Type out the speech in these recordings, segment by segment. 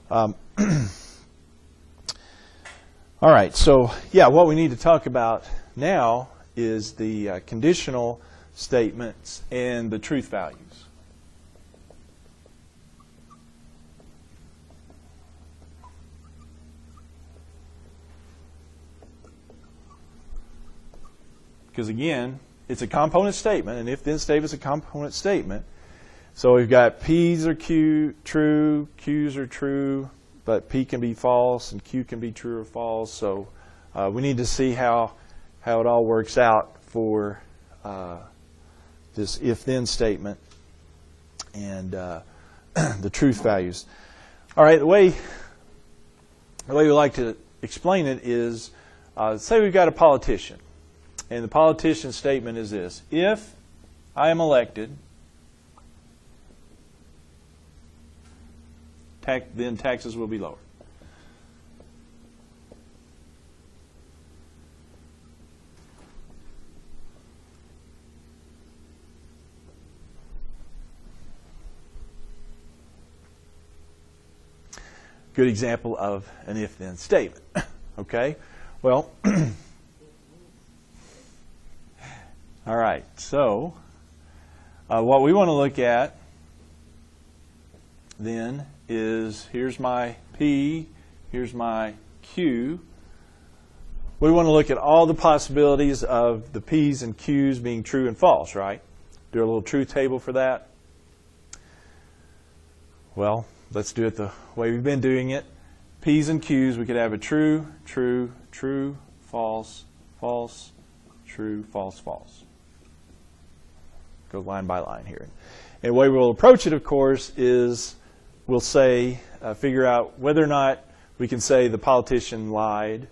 All right, so yeah, what we need to talk about now is the conditional statements and the truth values. Because again, it's a component statement, and if-then statement is a component statement. So we've got P's are true, Q's are true, but P can be false and Q can be true or false. So we need to see how it all works out for this if-then statement and the truth values. All right, the way we like to explain it is, say we've got a politician. And the politician statement is this: if I am elected, then taxes will be lowered. Good example of an if-then statement. Okay? Well, all right, so what we want to look at then is, here's my P, here's my Q. We want to look at all the possibilities of the P's and Q's being true and false, right? Do a little truth table for that. Well, let's do it the way we've been doing it. P's and Q's, we could have a true, true, true, false, false, true, false, false. Go line by line here. And the way we'll approach it, of course, is we'll say, figure out whether or not we can say the politician lied.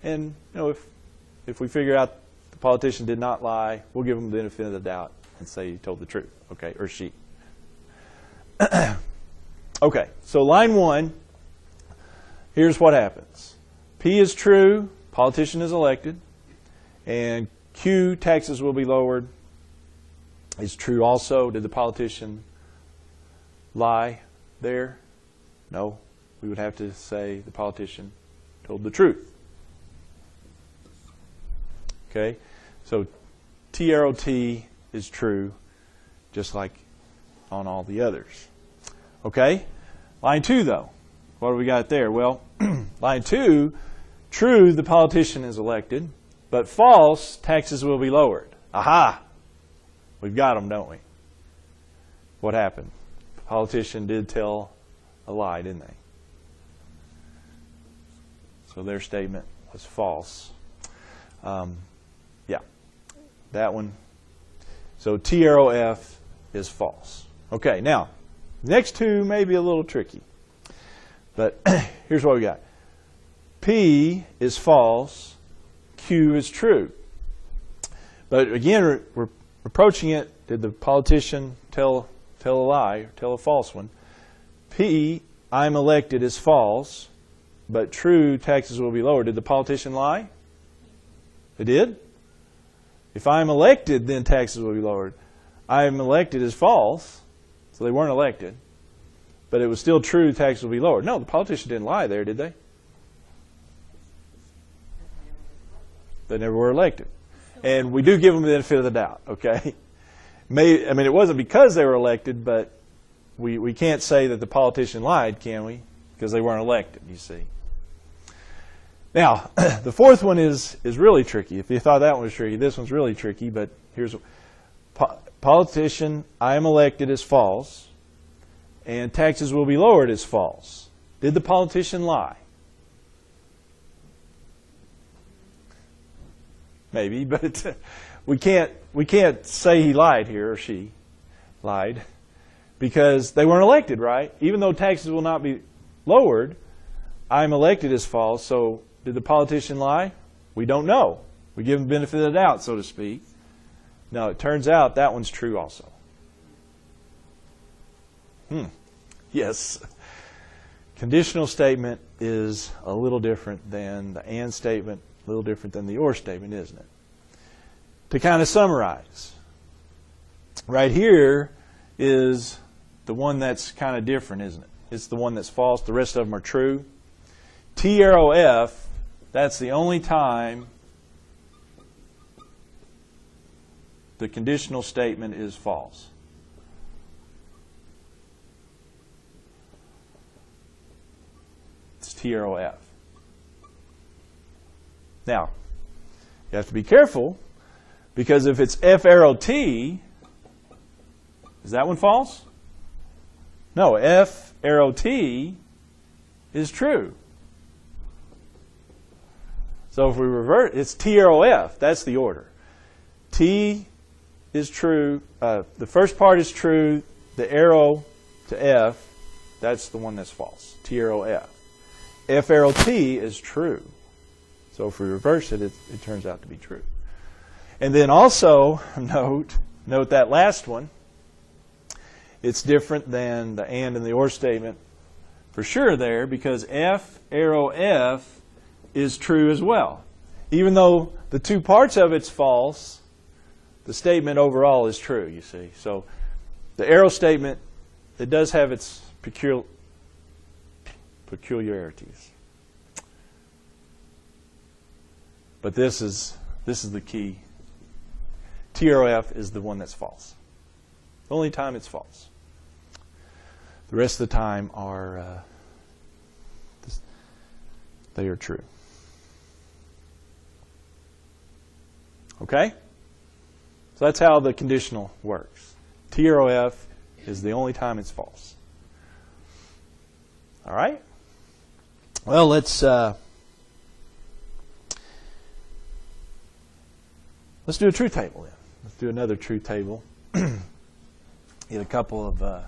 And if we figure out the politician did not lie, we'll give them the benefit of the doubt and say he told the truth, okay, or she. Okay, so line 1, here's what happens. P is true, politician is elected, and Q, taxes will be lowered, is true also. Did the politician lie there? No. We would have to say the politician told the truth. Okay? So TROT is true, just like on all the others. Okay? Line 2, though. What do we got there? Well, line 2, true, the politician is elected, but false, taxes will be lowered. Aha! We've got them, don't we? What happened? The politician did tell a lie, didn't they? So their statement was false. Yeah, that one. So TROF is false. Okay, now, next two may be a little tricky. But here's what we got. P is false. Q is true. But again, we're approaching it. Did the politician tell a lie, tell a false one? P, I'm elected, is false. But true, taxes will be lower. Did the politician lie? They did? If I'm elected, then taxes will be lowered. I'm elected is false. So they weren't elected. But it was still true, taxes will be lowered. No, the politician didn't lie there, did they? They never were elected. And we do give them the benefit of the doubt, okay? It wasn't because they were elected, but we can't say that the politician lied, can we? Because they weren't elected, you see. Now, the fourth one is really tricky. If you thought that one was tricky, this one's really tricky, but here's politician, I am elected, is false, and taxes will be lowered is false. Did the politician lie? Maybe, but we can't say he lied here or she lied because they weren't elected, right? Even though taxes will not be lowered, I'm elected is false. So did the politician lie? We don't know. We give him the benefit of the doubt, so to speak. No, it turns out that one's true also. Yes. Conditional statement is a little different than the and statement, a little different than the or statement, isn't it? To kind of summarize, right here is the one that's kind of different, isn't it? it's the one that's false. The rest of them are true. T arrow F, that's the only time the conditional statement is false. It's T arrow F. Now, you have to be careful, because if it's F arrow T, is that one false? No, F arrow T is true. So if we revert, it's T arrow F. That's the order. T is true. The first part is true. The arrow to F, that's the one that's false. T arrow F. F arrow T is true. So if we reverse it, it turns out to be true. And then also note that last one. It's different than the and the or statement for sure there, because F arrow F is true as well. Even though the two parts of it's false, the statement overall is true, you see. So the arrow statement, it does have its peculiarities. But this is the key. T arrow F is the one that's false. The only time it's false. The rest of the time are they are true. Okay? So that's how the conditional works. T arrow F is the only time it's false. All right? Well, let's do a truth table then. Let's do another truth table. Get a couple of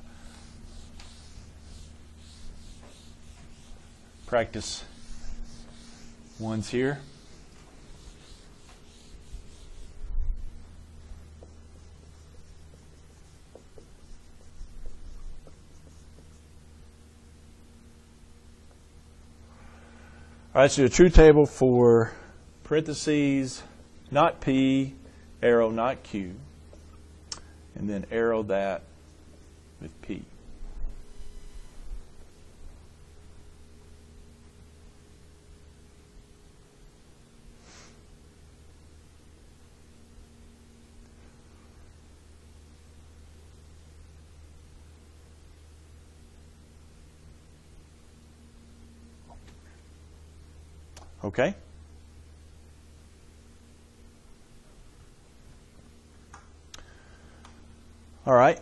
practice ones here. All right, so a truth table for parentheses, not P, arrow, not Q, and then arrow that with P. Okay? All right,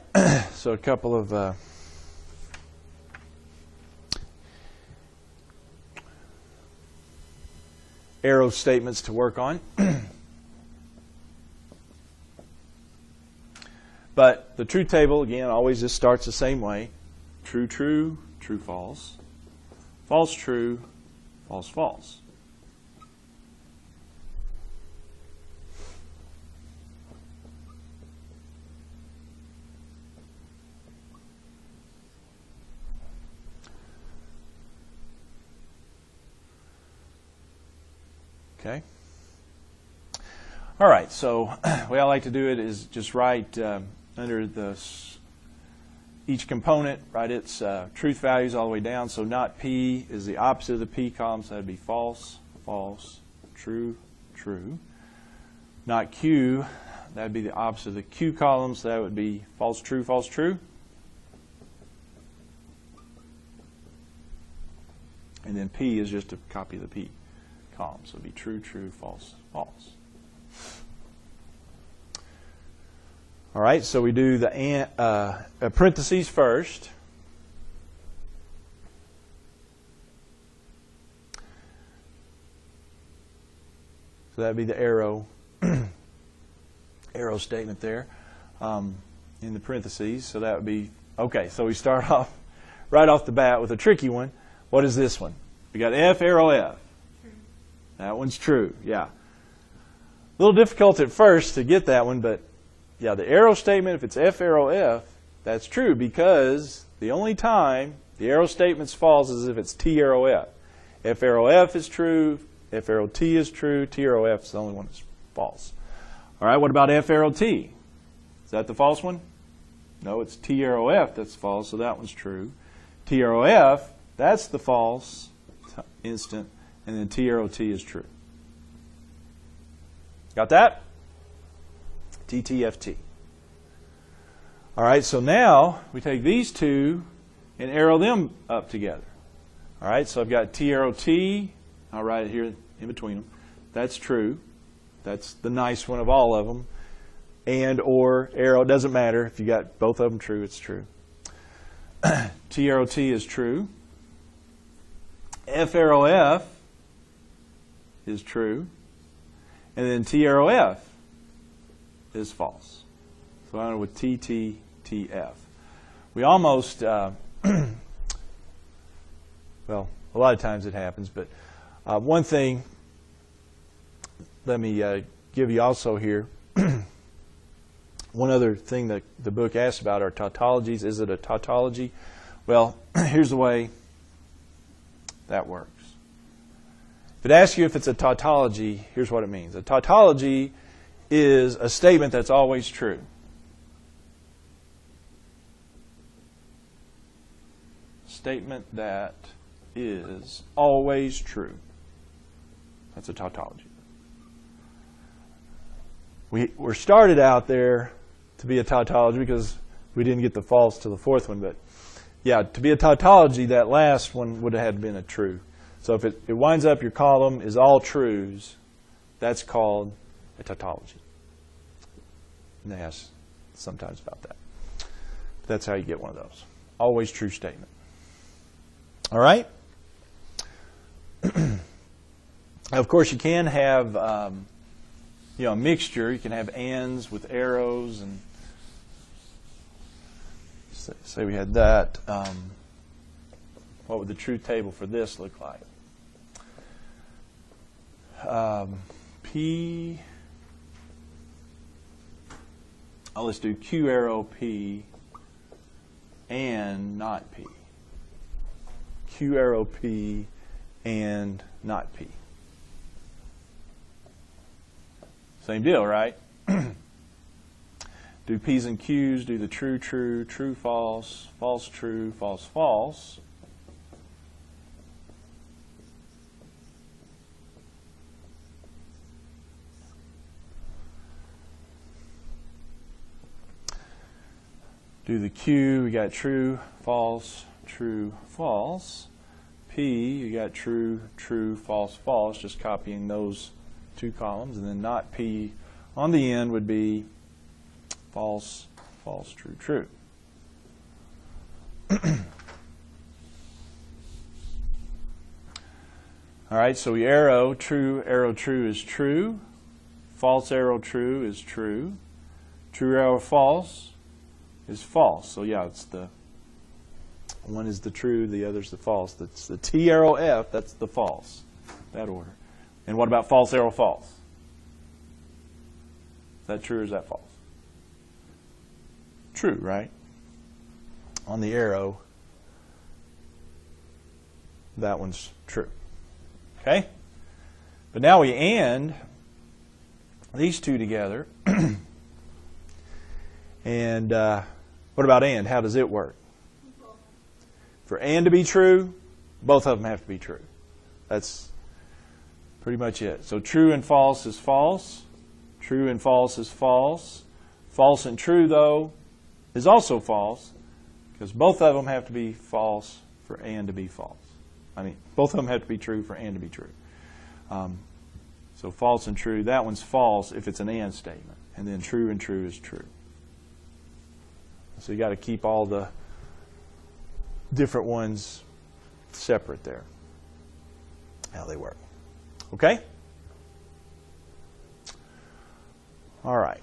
so a couple of arrow statements to work on. But the truth table, again, always just starts the same way. True, true, true, false. False, true, false, false. Okay. All right, so the way I like to do it is just write under each component, write its truth values all the way down. So not P is the opposite of the P column, so that would be false, false, true, true. Not Q, that would be the opposite of the Q column, so that would be false, true, false, true. And then P is just a copy of the P column, so it would be true, true, false, false. All right, so we do the parentheses first. So that would be the arrow statement there in the parentheses. So that would be, okay, so we start off right off the bat with a tricky one. What is this one? We got F, arrow F. True. That one's true, yeah. A little difficult at first to get that one, but yeah, the arrow statement, if it's F, arrow F, that's true because the only time the arrow statement's false is if it's T, arrow F. F, arrow F is true, F, arrow T is true, T, arrow F is the only one that's false. All right, what about F, arrow T? Is that the false one? No, it's T, arrow F that's false, so that one's true. TROF, that's the false instant, and then TROT is true. Got that? TTFT. All right, so now we take these two and arrow them up together. All right, so I've got TROT. I'll write it here in between them. That's true. That's the nice one of all of them. And or arrow, it doesn't matter. If you got both of them true, it's true. TROT is true. FROF is true. And then TROF is false. So I'm with TTTF. We almost, well, a lot of times it happens, but one thing, let me give you also here. One other thing that the book asks about are tautologies. Is it a tautology? Well, here's the way that works. If it asks you if it's a tautology, here's what it means. A tautology is a statement that's always true. Statement that is always true. That's a tautology. We're started out there to be a tautology because we didn't get the false to the fourth one, but yeah, to be a tautology, that last one would have had been a true. So if it winds up your column is all trues, that's called a tautology. And they ask sometimes about that. That's how you get one of those. Always true statement. All right? Of course, you can have a mixture. You can have ands with arrows, and say we had that. What would the truth table for this look like? P. Oh, let's do Q arrow P and not P. Q arrow P and not P. Same deal, right? Do P's and Q's, do the true, true, true, false, false, true, false, false. Do the Q, we got true, false, false. P, you got true, true, false, false, just copying those two columns, and then not P on the end would be false, false, true, true. All right, so we arrow true is true, false arrow true is true, true arrow false is false. So yeah, it's the one is the true, the other's the false. That's the T arrow F, that's the false, that order. And what about false arrow false? Is that true or is that false? True, right? On the arrow, that one's true. Okay? But now we and these two together. And what about and? How does it work? For and to be true, both of them have to be true. That's pretty much it. So true and false is false. True and false is false. False and true, though, is also false, because both of them have to be false for and to be false. I mean, both of them have to be true for and to be true. So false and true, that one's false if it's an and statement. And then true and true is true. So you got to keep all the different ones separate there, how they work. Okay? All right.